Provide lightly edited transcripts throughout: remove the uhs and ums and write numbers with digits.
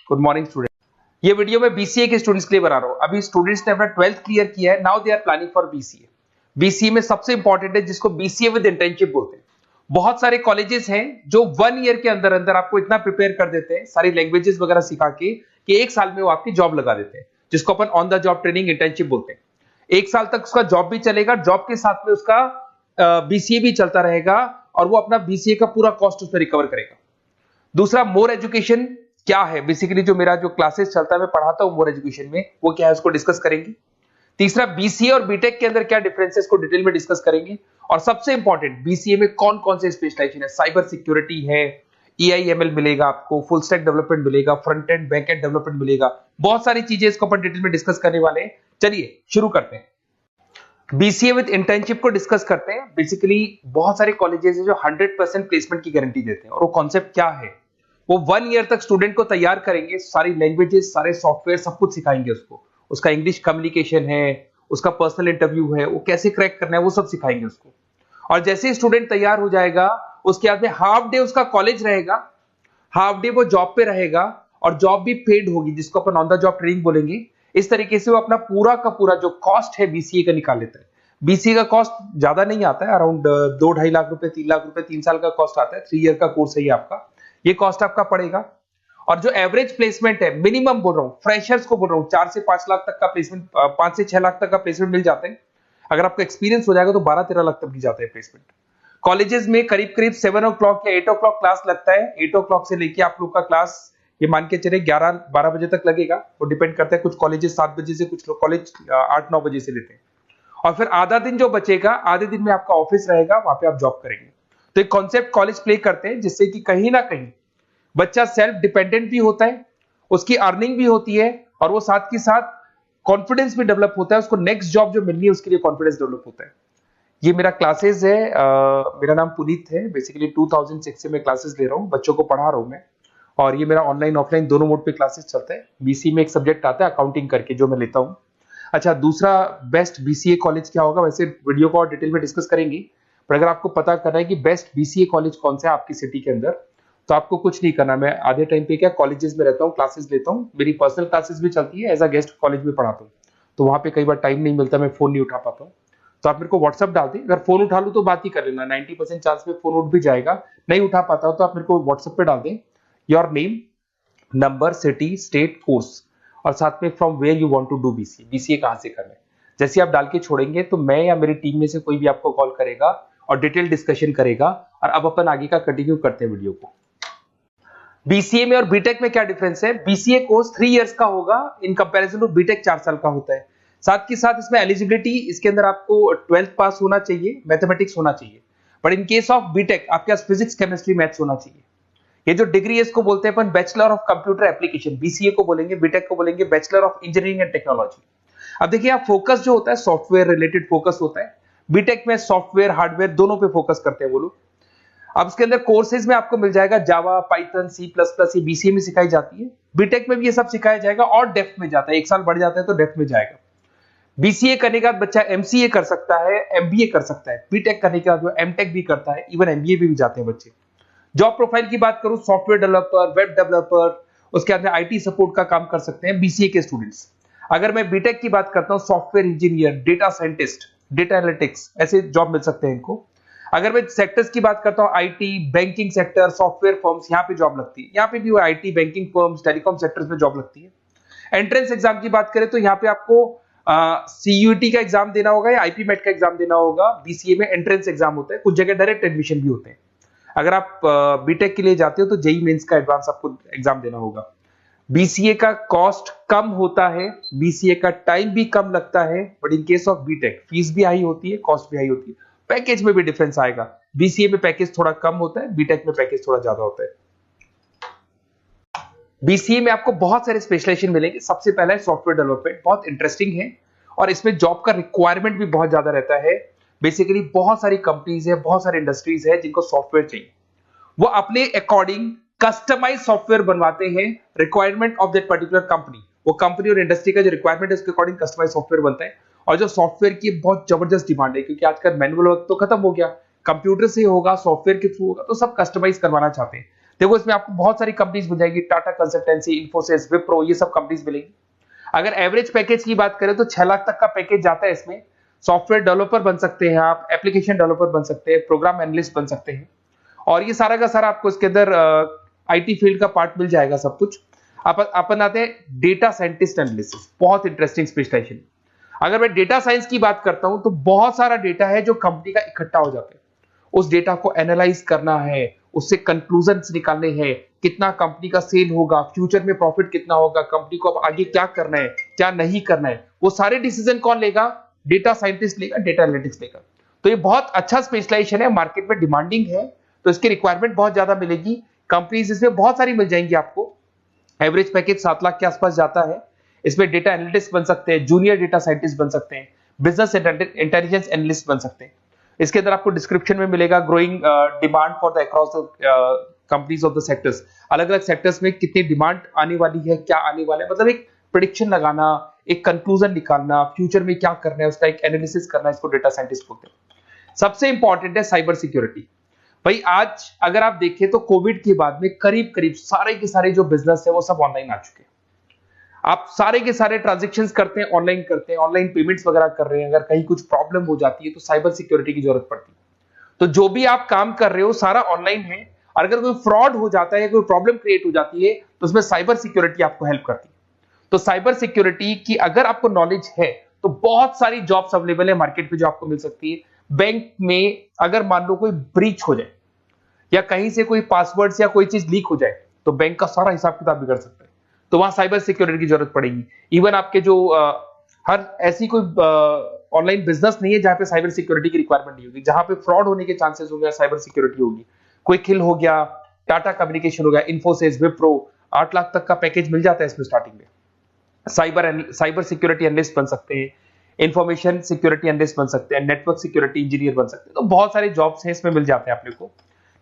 Good morning student. ये video मैं BCA के स्टूडेंट्स के लिए बना रहा हूँ। अभी स्टूडेंट्स ने अपना 12th क्लियर किया है, now they are planning for BCA. BCA में सबसे इंपॉर्टेंट है जिसको बीसीए विद इंटर्नशिप बोलते हैं। बहुत सारे कॉलेजेस हैं जो 1 ईयर के अंदर अंदर आपको इतना प्रिपेयर कर देते हैं, सारी लैंग्वेजेस वगैरह सिखा के, कि 1 साल में वो आपकी जॉब लगा देते हैं, जिसको अपन on the job training internship बोलते हैं। 1 साल तक उसका जॉब भी चलेगा, जॉब के साथ में उसका बीसीए भी चलता रहेगा और वो अपना बीसीए का पूरा कॉस्ट उसमें रिकवर करेगा। दूसरा, मोर एजुकेशन क्या है, बेसिकली जो मेरा जो क्लासेस चलता है मैं पढ़ाता हूं मोर एजुकेशन में, वो क्या है उसको डिस्कस करेंगे। तीसरा, बीसीए और बीटेक के अंदर क्या डिफरेंसेस को डिटेल में डिस्कस करेंगे। और सबसे इंपॉर्टेंट, बीसीए में कौन कौन से स्पेशलाइजेशन है, साइबर सिक्योरिटी है, ईआईएमएल मिलेगा आपको, फुल स्टैक डेवलपमेंट मिलेगा, front end back and development मिलेगा, बहुत सारी चीजें इसको अपन डिटेल में डिस्कस करने वाले हैं। चलिए शुरू करते हैं। बीसीए विद इंटर्नशिप को डिस्कस करते हैं। बेसिकली बहुत सारे कॉलेजेस हैं जो 100% प्लेसमेंट की गारंटी देते हैं, और वो कॉन्सेप्ट क्या है, वो 1 ईयर तक स्टूडेंट को तैयार करेंगे, सारी लैंग्वेजेस, सारे सॉफ्टवेयर, सब कुछ सिखाएंगे उसको। उसका इंग्लिश कम्युनिकेशन है, उसका पर्सनल इंटरव्यू है, वो कैसे क्रैक करना है, वो सब सिखाएंगे उसको। और जैसे ही स्टूडेंट तैयार हो जाएगा, उसके बाद में हाफ डे उसका कॉलेज रहेगा, हाफ डे वो जॉब पे रहेगा, और जॉब भी पेड होगी, जिसको अपन ऑन द जॉब ट्रेनिंग बोलेंगे। इस तरीके से वो अपना पूरा का पूरा जो कॉस्ट है बीसीए का निकाल लेता है। बीसीए का कॉस्ट ज्यादा नहीं आता है, अराउंड 2-2.5 लाख रुपए, 3 लाख रुपए 3 साल का कॉस्ट आता है। 3 ईयर का कोर्स है ये आपका, ये कॉस्ट आपका पड़ेगा। और जो एवरेज प्लेसमेंट है, मिनिमम बोल रहा हूँ, फ्रेशर्स को बोल रहा हूँ, 4 से 5 लाख तक का प्लेसमेंट, 5 से 6 लाख तक का प्लेसमेंट मिल जाता है। अगर आपका एक्सपीरियंस हो जाएगा तो 12-13 लाख तक भी जाता है प्लेसमेंट। कॉलेजेस में करीब करीब 7 o'clock या 8 o'clock क्लास लगता है। 8 o'clock से लेके आप लोग का क्लास, ये मान के चले 11-12 बजे तक लगेगा। वो डिपेंड करता है, कुछ कॉलेजेस 7 बजे से, कुछ कॉलेज 8-9 बजे से लेते हैं। और फिर आधा दिन जो बचेगा, आधे दिन में आपका ऑफिस रहेगा, वहां पे आप जॉब करेंगे। तो एक कॉन्सेप्ट कॉलेज प्ले करते हैं, जिससे कि कहीं ना कहीं बच्चा सेल्फ डिपेंडेंट भी होता है, उसकी अर्निंग भी होती है, और वो साथ के साथ कॉन्फिडेंस भी डेवलप होता है। उसको नेक्स्ट जॉब जो मिलनी है उसके लिए कॉन्फिडेंस डेवलप होता है। ये मेरा क्लासेस है, मेरा नाम पुनीत है। बेसिकली 2006 से मैं क्लासेस ले रहा हूँ, बच्चों को पढ़ा रहा हूँ मैं। और ये मेरा ऑनलाइन ऑफलाइन दोनों मोड पे क्लासेस चलता है। बीसी में एक सब्जेक्ट आता है अकाउंटिंग करके, जो मैं लेता हूँ। अच्छा, दूसरा, बेस्ट बीसीए कॉलेज क्या होगा, वैसे वीडियो को और डिटेल में डिस्कस करेंगे, पर अगर आपको पता करना है कि बेस्ट बीसीए कॉलेज कौन सा है आपकी सिटी के अंदर, तो आपको कुछ नहीं करना। मैं आधे टाइम पे क्या कॉलेजेस में रहता हूँ, क्लासेस लेता हूँ, मेरी पर्सनल क्लासेस भी चलती है, एज अ गेस्ट कॉलेज में पढ़ाता हूँ। तो वहां पे कई बार टाइम नहीं मिलता, मैं फोन नहीं उठा पाता हूँ, तो आप मेरे को व्हाट्सअप डाल दें। अगर फोन उठा लूँ तो बात ही कर लेना, 90% चांस में फोन उठ भी जाएगा। नहीं उठा पाता हूँ तो आप मेरे को व्हाट्सएप पे डाल दें, your name, number, city, state, course, और साथ में from where you want to do BCA, BCA कहां से करना है। जैसे आप डाल के छोड़ेंगे तो मैं या मेरी टीम में से कोई भी आपको कॉल करेगा और डिटेल डिस्कशन करेगा। और अब अपन आगे का कंटिन्यू करते हैं वीडियो को। बीसीए में और बीटेक में क्या डिफरेंस है। बीसीए कोर्स 3 इयर्स का होगा, इन कंपैरिजन टू बीटेक 4 साल का होता है। साथ के साथ इसमें एलिजिबिलिटी, इसके अंदर आपको 12th पास होना चाहिए, मैथमेटिक्स होना चाहिए। But in case of BTech आपके पास फिजिक्स, केमिस्ट्री, मैथ्स होना चाहिए। ये जो डिग्री है इसको बोलते हैं अपन bachelor of computer application. BCA को बोलेंगे, बीटेक को बोलेंगे bachelor of engineering and technology. अब देखिए, आप फोकस जो होता है सॉफ्टवेयर रिलेटेड फोकस होता है। बीटेक में सॉफ्टवेयर, हार्डवेयर दोनों पे फोकस करते हैं वो लोग। अब इसके अंदर कोर्सेज में आपको मिल जाएगा जावा, पाइथन, सी प्लस प्लस, ये बीसीए में सिखाई जाती है। बीटेक में भी ये सब सिखाया जाएगा, और डेप्थ में जाता है, 1 साल बढ़ जाता है तो डेप्थ में जाएगा। बीसीए करने के बाद बच्चा एमसीए कर सकता है, एमबीए कर सकता है। बीटेक करने के बाद वो एमटेक भी करता है, इवन एमबीए भी जाते हैं बच्चे। जॉब प्रोफाइल की बात करूं, सॉफ्टवेयर डेवलपर, वेब डेवलपर, उसके बाद में आईटी सपोर्ट का काम कर सकते हैं बीसीए के स्टूडेंट्स। अगर मैं बीटेक की बात करता हूं, software engineer, data scientist, data analytics, ऐसे जॉब मिल सकते हैं इनको। अगर मैं सेक्टर्स की बात करता हूं, IT, banking sector, software firms, यहाँ पे जॉब लगती है। यहाँ पे भी वो IT, banking firms, telecom sectors में जॉब लगती है। एंट्रेंस एग्जाम की बात करें तो यहाँ पे आपको सीयूटी का एग्जाम देना होगा या आईपी मेट का एग्जाम देना होगा। बीसीए में एंट्रेंस एग्जाम होता है, कुछ जगह डायरेक्ट एडमिशन भी होते हैं। अगर आप बीटेक के लिए जाते हो तो जेई मेंस का एडवांस आपको एग्जाम देना होगा। बीसीए का कॉस्ट कम होता है, बीसीए का टाइम भी कम लगता है, but in case of BTech fees भी हाई होती है, कॉस्ट भी हाई होती है, पैकेज में भी डिफरेंस आएगा। बीसीए में पैकेज थोड़ा कम होता है, बीटेक में पैकेज थोड़ा ज्यादा होता है। बीसीए में आपको बहुत सारे स्पेशलाइजेशन मिलेंगे। सबसे पहला है सॉफ्टवेयर डेवलपमेंट, बहुत इंटरेस्टिंग है, और इसमें जॉब का रिक्वायरमेंट भी बहुत ज्यादा रहता है। बेसिकली बहुत सारी कंपनीज है, बहुत सारी इंडस्ट्रीज है जिनको सॉफ्टवेयर चाहिए, वो अपने अकॉर्डिंग कस्टमाइज सॉफ्टवेयर बनवाते हैं, requirement of that particular company. वो कंपनी और इंडस्ट्री का जो रिक्वायरमेंट है उसके अकॉर्डिंग कस्टमाइज सॉफ्टवेयर बनता है। और जो सॉफ्टवेयर की बहुत जबरदस्त डिमांड है, क्योंकि आजकल मैनुअल वर्क तो खत्म हो गया, कंप्यूटर से होगा, सॉफ्टवेयर के थ्रू होगा, तो सब कस्टमाइज करवाना चाहते हैं। देखो इसमें आपको बहुत सारी कंपनीज मिल जाएगी, टाटा कंसल्टेंसी, इन्फोसिस, विप्रो, ये सब कंपनीज मिलेंगी। अगर एवरेज पैकेज की बात करें तो 6 लाख तक का पैकेज जाता है इसमें। सॉफ्टवेयर डेवलपर बन सकते हैं आप, एप्लीकेशन डेवलपर बन सकते हैं, प्रोग्राम एनालिस्ट बन सकते हैं, और ये सारा का सारा आपको इसके अंदर आईटी फील्ड का पार्ट मिल जाएगा सब कुछ। अपन आते हैं डेटा साइंटिस्ट एनालिसिस, बहुत इंटरेस्टिंग स्पेशलाइजेशन। अगर मैं डेटा साइंस की बात करता हूं तो बहुत सारा डेटा है जो कंपनी का इकट्ठा हो जाता है, उस डेटा को एनालाइज करना है, उससे कंक्लूजन्स निकालने हैं, कितना कंपनी का सेल होगा, फ्यूचर में प्रॉफिट कितना होगा, कंपनी को अब आगे क्या करना है, क्या नहीं करना है, वो सारे डिसीजन कौन लेगा? डेटा साइंटिस्ट लेगा, डेटा एनालिटिक्स लेगा। तो ये बहुत अच्छा स्पेशलाइजेशन है, मार्केट में डिमांडिंग है, तो इसकी रिक्वायरमेंट बहुत ज्यादा मिलेगी। कंपनीज इसमें बहुत सारी मिल जाएंगी आपको। एवरेज पैकेज 7 लाख के आसपास जाता है। इसमें डेटा एनालिटिक्स बन सकते हैं, जूनियर डेटा साइंटिस्ट बन सकते हैं, बिजनेस इंटेलिजेंस एनालिस्ट बन सकते हैं। इसके अंदर आपको डिस्क्रिप्शन में मिलेगा growing demand for the across the companies of the sectors. अलग अलग सेक्टर्स में कितनी डिमांड आने वाली है, क्या आने वाला है, मतलब एक प्रेडिक्शन लगाना, एक कंक्लूजन निकालना, फ्यूचर में क्या करना है उसका एक एनालिसिस करना, इसको डेटा साइंटिस्ट बोलते हैं। सबसे इंपॉर्टेंट है साइबर सिक्योरिटी। भाई आज अगर आप देखें तो कोविड के बाद में करीब करीब सारे के सारे जो बिजनेस है वो सब ऑनलाइन आ चुके हैं। आप सारे के सारे ट्रांजैक्शंस करते हैं, ऑनलाइन करते हैं, ऑनलाइन पेमेंट्स वगैरह कर रहे हैं। अगर कहीं कुछ प्रॉब्लम हो जाती है तो साइबर सिक्योरिटी की जरूरत पड़ती है। तो जो भी आप काम कर रहे हो सारा ऑनलाइन है, और अगर कोई फ्रॉड हो जाता है, कोई प्रॉब्लम क्रिएट हो जाती है तो उसमें साइबर सिक्योरिटी आपको हेल्प करती है। तो साइबर सिक्योरिटी की अगर आपको नॉलेज है तो बहुत सारी जॉब्स अवेलेबल है मार्केट में जो आपको मिल सकती है। बैंक में अगर मान लो कोई ब्रीच हो जाए या कहीं से कोई पासवर्ड या कोई चीज लीक हो जाए तो बैंक का सारा हिसाब किताब बिगड़ सकता है, तो वहां साइबर सिक्योरिटी की जरूरत पड़ेगी। इवन आपके जो हर ऐसी कोई ऑनलाइन बिजनेस नहीं है जहां पे साइबर सिक्योरिटी की रिक्वायरमेंट नहीं होगी, जहां पे फ्रॉड होने के चांसेस होंगे, साइबर सिक्योरिटी होगी। क्विक हिल हो गया, टाटा कम्युनिकेशन हो गया, इन्फोसिस, विप्रो, 8 लाख तक का पैकेज मिल जाता है इसमें स्टार्टिंग में। साइबर सिक्योरिटी एनालिस्ट बन सकते हैं, इंफॉर्मेशन सिक्योरिटी एनालिस्ट बन सकते हैं, नेटवर्क सिक्योरिटी इंजीनियर बन सकते हैं। तो बहुत सारे जॉब्स हैं इसमें मिल जाते हैं अपने को।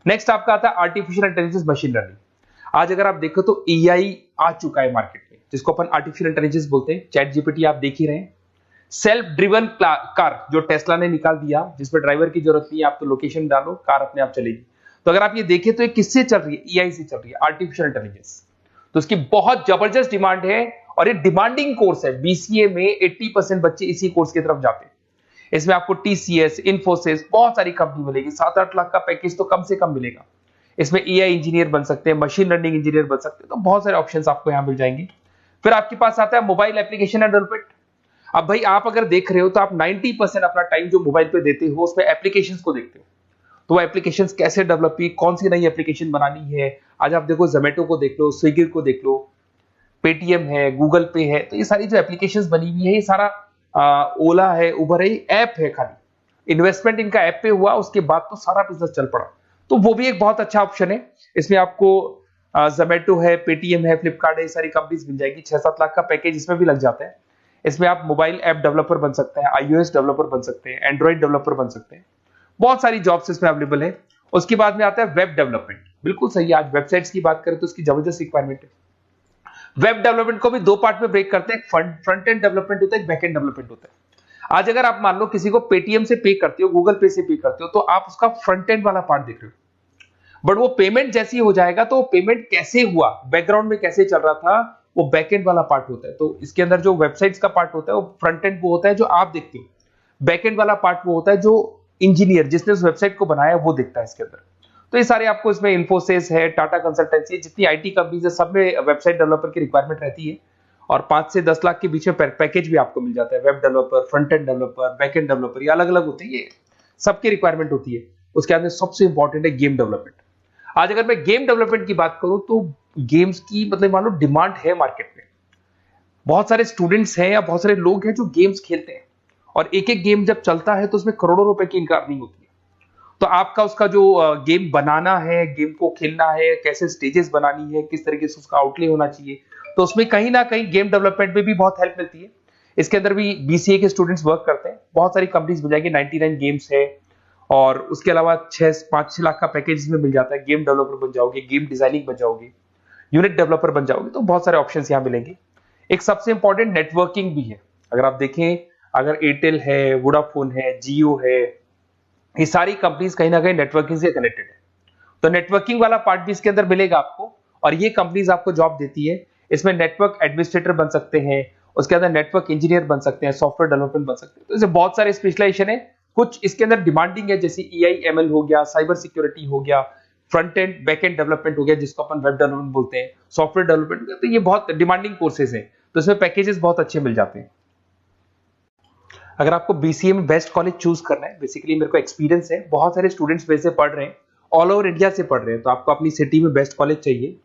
नेक्स्ट आपका आता है आर्टिफिशियल इंटेलिजेंस, मशीन लर्निंग। आज अगर आप देखो तो एआई आ चुका है मार्केट में, जिसको अपन आर्टिफिशियल इंटेलिजेंस बोलते हैं। चैट जीपीटी आप देख ही रहे हैं। सेल्फ ड्रिवन कार जो टेस्ला ने निकाल दिया, जिसमें ड्राइवर की जरूरत नहीं है, आप तो लोकेशन डालो, कार अपने आप चलेगी। तो अगर आप ये देखें तो ये किससे चल रही है? एआई से चल रही है, आर्टिफिशियल इंटेलिजेंस। तो इसकी बहुत जबरदस्त डिमांड है और ये डिमांडिंग कोर्स है। बीसीए में 80% बच्चे इसी कोर्स की तरफ जाते हैं। इसमें आपको टीसीएस, इन्फोसिस, बहुत सारी कंपनी मिलेगी। 7-8 लाख का पैकेज तो कम से कम मिलेगा। इसमें एआई इंजीनियर बन सकते हैं, मशीन लर्निंग इंजीनियर बन सकते हैं। तो बहुत सारे ऑप्शंस आपको यहां मिल जाएंगे। फिर आपके पास आता है मोबाइल एप्लीकेशन डेवलपमेंट। अब भाई आप अगर देख रहे हो तो आप 90% अपना टाइम जो मोबाइल पे देते हो उसमें एप्लीकेशंस को देखते हो। तो वो एप्लीकेशंस कैसे डेवलप की, कौन सी नई एप्लीकेशन बनानी है। आज आप देखो जोमेटो को देख लो, स्विगी को देख लो, पेटीएम है, गूगल पे है। तो ये सारी जो एप्लीकेशंस बनी हुई है, ये सारा ओला है, उबर है, ऐप है। खाली इन्वेस्टमेंट इनका ऐप पे हुआ, उसके बाद तो सारा बिजनेस चल पड़ा। तो वो भी एक बहुत अच्छा ऑप्शन है। इसमें आपको जोमेटो है, पेटीएम है, फ्लिपकार्ट है, ये सारी कंपनीज मिल जाएगी। 6-7 लाख का पैकेज इसमें भी लग जाता है। इसमें आप मोबाइल ऐप डेवलपर बन सकते हैं, आईओएस डेवलपर बन सकते हैं, एंड्रॉइड डेवलपर बन सकते हैं। बहुत सारी जॉब्स इसमें अवेलेबल है। उसके बाद में आता है वेब डेवलपमेंट। बिल्कुल सही है, आज वेबसाइट्स की बात करें तो उसकी जबरदस्त रिक्वायरमेंट है। वेब डेवलपमेंट को भी दो पार्ट में ब्रेक करते हैं। फ्रंट एंड डेवलपमेंट होता है, बैक एंड डेवलपमेंट होता है। आज अगर आप मान लो किसी को पेटीएम से पे करते हो, गूगल पे से पे करते हो, तो आप उसका फ्रंट एंड वाला पार्ट देख रहे हो। बट वो पेमेंट जैसी हो जाएगा तो पेमेंट कैसे हुआ, बैकग्राउंड में कैसे चल रहा था, वो बैकएंड वाला पार्ट होता है। तो इसके अंदर जो वेबसाइट्स का पार्ट होता है वो फ्रंट एंड वो होता है जो आप देखते हो, बैकएंड वाला पार्ट वो होता है जो इंजीनियर जिसने उस वेबसाइट को बनाया वो देखता है इसके अंदर। तो ये सारे आपको इसमें इन्फोसिस है, टाटा कंसल्टेंसी, जितनी आईटी कंपनीज है सब में वेबसाइट डेवलपर की रिक्वायरमेंट रहती है। और 5 से 10 लाख के बीच में पैकेज भी आपको मिल जाता है। Web developer, front end developer, back end developer, ये अलग अलग होते हैं, ये सबकी रिक्वायरमेंट होती है। उसके बाद में सबसे इंपॉर्टेंट है गेम डेवलपमेंट। आज अगर मैं गेम डेवलपमेंट की बात करूं तो गेम्स की मतलब मान लो डिमांड है मार्केट में। बहुत सारे स्टूडेंट्स हैं या बहुत सारे लोग हैं जो गेम्स खेलते हैं, और एक एक गेम जब चलता है तो उसमें करोड़ों रुपए की इनकम अर्निंग होती है। तो आपका उसका जो गेम बनाना है, गेम को खेलना है, कैसे स्टेजेस बनानी है, किस तरीके से उसका आउटले होना चाहिए, तो उसमें कहीं ना कहीं गेम डेवलपमेंट में भी बहुत हेल्प मिलती है। इसके अंदर भी बीसीए के स्टूडेंट्स वर्क करते हैं। बहुत सारी कंपनीज मिल जाएगी, 99 गेम्स है, और उसके अलावा 5-6 लाख का पैकेज में मिल जाता है। गेम डेवलपर बन जाओगे, गेम डिजाइनिंग बन जाओगे, यूनिट डेवलपर बन जाओगे, तो बहुत सारे ऑप्शंस यहाँ मिलेंगे। एक सबसे इंपॉर्टेंट नेटवर्किंग भी है। अगर आप देखें, अगर एयरटेल है, वोडाफोन है, जियो है, ये सारी कंपनीज कहीं ना कहीं नेटवर्किंग से कनेक्टेड है। तो नेटवर्किंग वाला पार्ट भी इसके अंदर मिलेगा आपको, और ये कंपनीज आपको जॉब देती है। इसमें नेटवर्क एडमिनिस्ट्रेटर बन सकते हैं, उसके अंदर नेटवर्क इंजीनियर बन सकते हैं, सॉफ्टवेयर डेवलपमेंट बन सकते हैं। तो इसे बहुत सारे स्पेशलाइजेशन है। कुछ इसके अंदर डिमांडिंग है, जैसे EI/ML हो गया, साइबर सिक्योरिटी हो गया, front end back and development हो गया जिसको अपन वेब डेवलपमेंट बोलते हैं, सॉफ्टवेयर डेवलपमेंट। तो ये बहुत डिमांडिंग कोर्सेज हैं, तो इसमें पैकेजेस बहुत अच्छे मिल जाते हैं। अगर आपको BCA में बेस्ट कॉलेज चूज करना है, बेसिकली मेरे को एक्सपीरियंस है, बहुत सारे स्टूडेंट्स वैसे पढ़ रहे हैं, ऑल ओवर इंडिया से पढ़ रहे हैं, तो आपको अपनी सिटी में बेस्ट कॉलेज चाहिए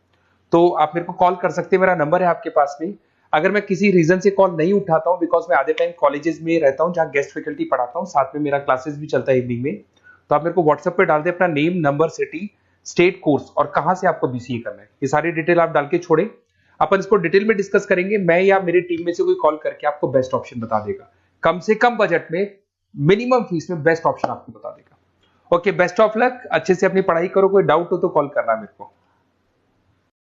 तो आप मेरे को कॉल कर सकते हैं। मेरा नंबर है आपके पास में। अगर मैं किसी रीजन से कॉल नहीं उठाता हूं, बिकॉज मैं आधे टाइम कॉलेजेस में रहता हूं जहां गेस्ट फैकल्टी पढ़ाता हूं, साथ में मेरा क्लासेस भी चलता है इवनिंग में, तो आप मेरे को व्हाट्सएप पे डाल दें अपना name, number, city, state, course और कहां से आपको BCA करना है, ये सारी डिटेल आप डाल के छोड़े। अपन इसको डिटेल में डिस्कस करेंगे, मैं या मेरी टीम में से कोई कॉल करके आपको बेस्ट ऑप्शन बता देगा, कम से कम बजट में, मिनिमम फीस में बेस्ट ऑप्शन आपको बता देगा। ओके, बेस्ट ऑफ लक, अच्छे से अपनी पढ़ाई करो, कोई डाउट हो तो कॉल करना मेरे को।